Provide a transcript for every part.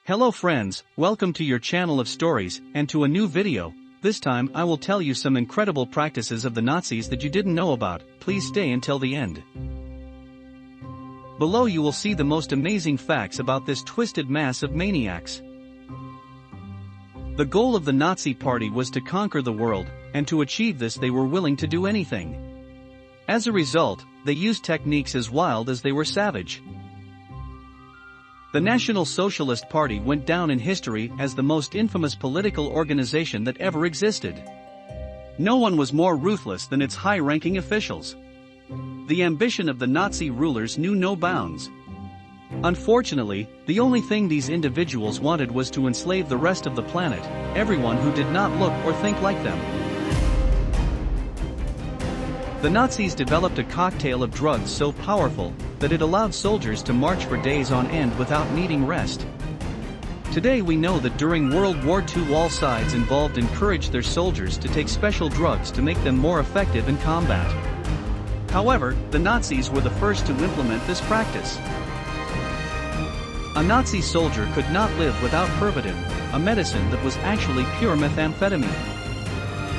Hello friends, welcome to your channel of stories, and to a new video. This time I will tell you some incredible practices of the Nazis that you didn't know about. Please stay until the end. Below you will see the most amazing facts about this twisted mass of maniacs. The goal of the Nazi Party was to conquer the world, and to achieve this they were willing to do anything. As a result, they used techniques as wild as they were savage. The National Socialist Party went down in history as the most infamous political organization that ever existed. No one was more ruthless than its high-ranking officials. The ambition of the Nazi rulers knew no bounds. Unfortunately, the only thing these individuals wanted was to enslave the rest of the planet, everyone who did not look or think like them. The Nazis developed a cocktail of drugs so powerful that it allowed soldiers to march for days on end without needing rest. Today we know that during World War II all sides involved encouraged their soldiers to take special drugs to make them more effective in combat. However, the Nazis were the first to implement this practice. A Nazi soldier could not live without Pervitin, a medicine that was actually pure methamphetamine.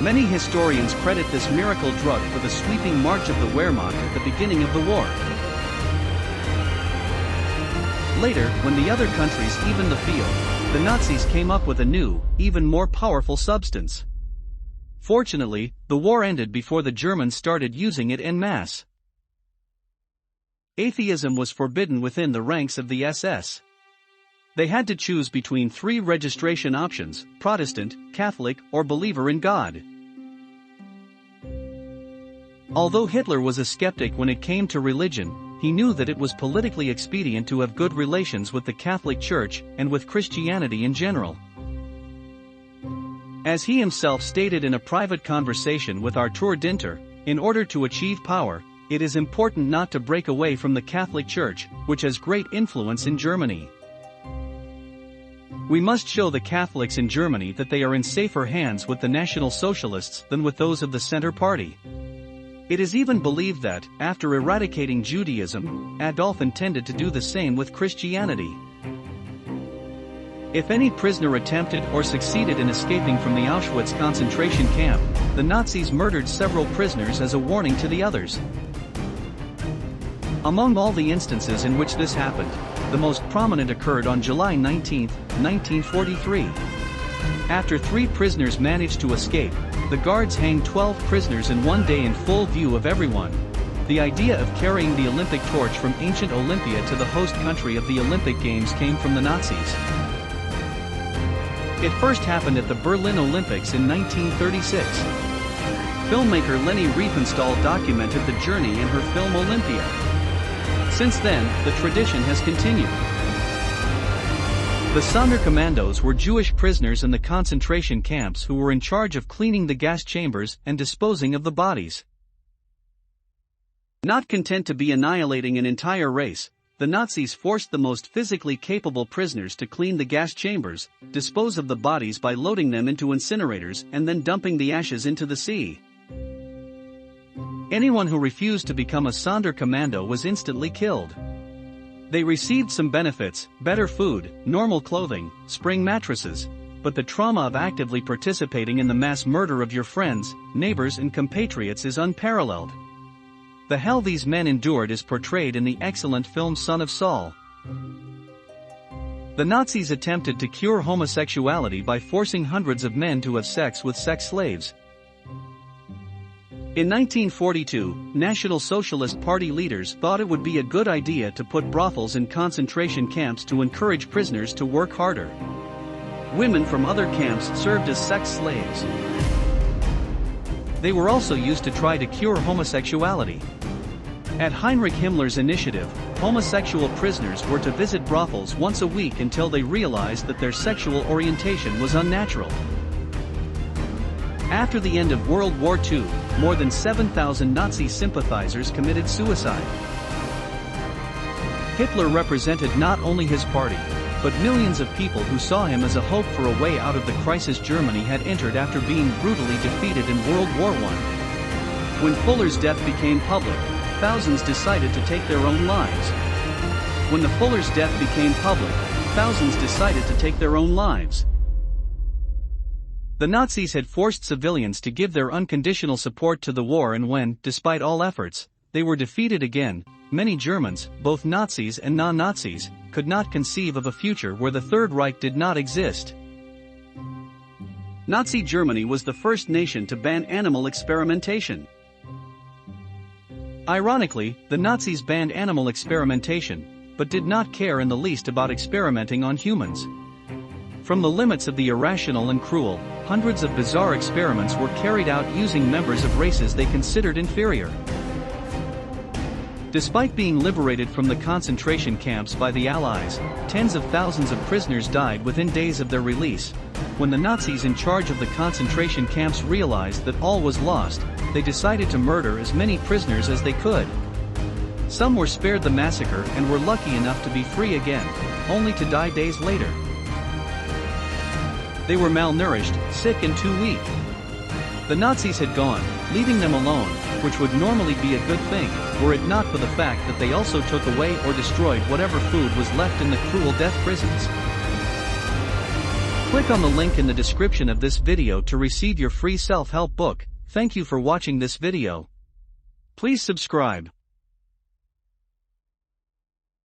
Many historians credit this miracle drug for the sweeping march of the Wehrmacht at the beginning of the war. Later, when the other countries evened the field, the Nazis came up with a new, even more powerful substance. Fortunately, the war ended before the Germans started using it en masse. Atheism was forbidden within the ranks of the SS. They had to choose between three registration options: Protestant, Catholic, or believer in God. Although Hitler was a skeptic when it came to religion, he knew that it was politically expedient to have good relations with the Catholic Church and with Christianity in general. As he himself stated in a private conversation with Arthur Dinter, in order to achieve power, it is important not to break away from the Catholic Church, which has great influence in Germany. We must show the Catholics in Germany that they are in safer hands with the National Socialists than with those of the Center Party. It is even believed that, after eradicating Judaism, Adolf intended to do the same with Christianity. If any prisoner attempted or succeeded in escaping from the Auschwitz concentration camp, the Nazis murdered several prisoners as a warning to the others. Among all the instances in which this happened, the most prominent occurred on July 19, 1943. After 3 prisoners managed to escape, the guards hanged 12 prisoners in one day in full view of everyone. The idea of carrying the Olympic torch from ancient Olympia to the host country of the Olympic Games came from the Nazis. It first happened at the Berlin Olympics in 1936. Filmmaker Leni Riefenstahl documented the journey in her film Olympia. Since then, the tradition has continued. The Sonderkommandos were Jewish prisoners in the concentration camps who were in charge of cleaning the gas chambers and disposing of the bodies. Not content to be annihilating an entire race, the Nazis forced the most physically capable prisoners to clean the gas chambers, dispose of the bodies by loading them into incinerators and then dumping the ashes into the sea. Anyone who refused to become a Sonderkommando was instantly killed. They received some benefits: better food, normal clothing, spring mattresses, but the trauma of actively participating in the mass murder of your friends, neighbors and compatriots is unparalleled. The hell these men endured is portrayed in the excellent film Son of Saul. The Nazis attempted to cure homosexuality by forcing hundreds of men to have sex with sex slaves. In 1942, National Socialist Party leaders thought it would be a good idea to put brothels in concentration camps to encourage prisoners to work harder. Women from other camps served as sex slaves. They were also used to try to cure homosexuality. At Heinrich Himmler's initiative, homosexual prisoners were to visit brothels once a week until they realized that their sexual orientation was unnatural. After the end of World War II, more than 7,000 Nazi sympathizers committed suicide. Hitler represented not only his party, but millions of people who saw him as a hope for a way out of the crisis Germany had entered after being brutally defeated in World War I. When Fuller's death became public, thousands decided to take their own lives. When the Fuller's death became public, thousands decided to take their own lives. The Nazis had forced civilians to give their unconditional support to the war, and when, despite all efforts, they were defeated again, many Germans, both Nazis and non-Nazis, could not conceive of a future where the Third Reich did not exist. Nazi Germany was the first nation to ban animal experimentation. Ironically, the Nazis banned animal experimentation, but did not care in the least about experimenting on humans. From the limits of the irrational and cruel, hundreds of bizarre experiments were carried out using members of races they considered inferior. Despite being liberated from the concentration camps by the Allies, tens of thousands of prisoners died within days of their release. When the Nazis in charge of the concentration camps realized that all was lost, they decided to murder as many prisoners as they could. Some were spared the massacre and were lucky enough to be free again, only to die days later. They were malnourished, sick and too weak. The Nazis had gone, leaving them alone, which would normally be a good thing, were it not for the fact that they also took away or destroyed whatever food was left in the cruel death prisons. Click on the link in the description of this video to receive your free self-help book. Thank you for watching this video. Please subscribe.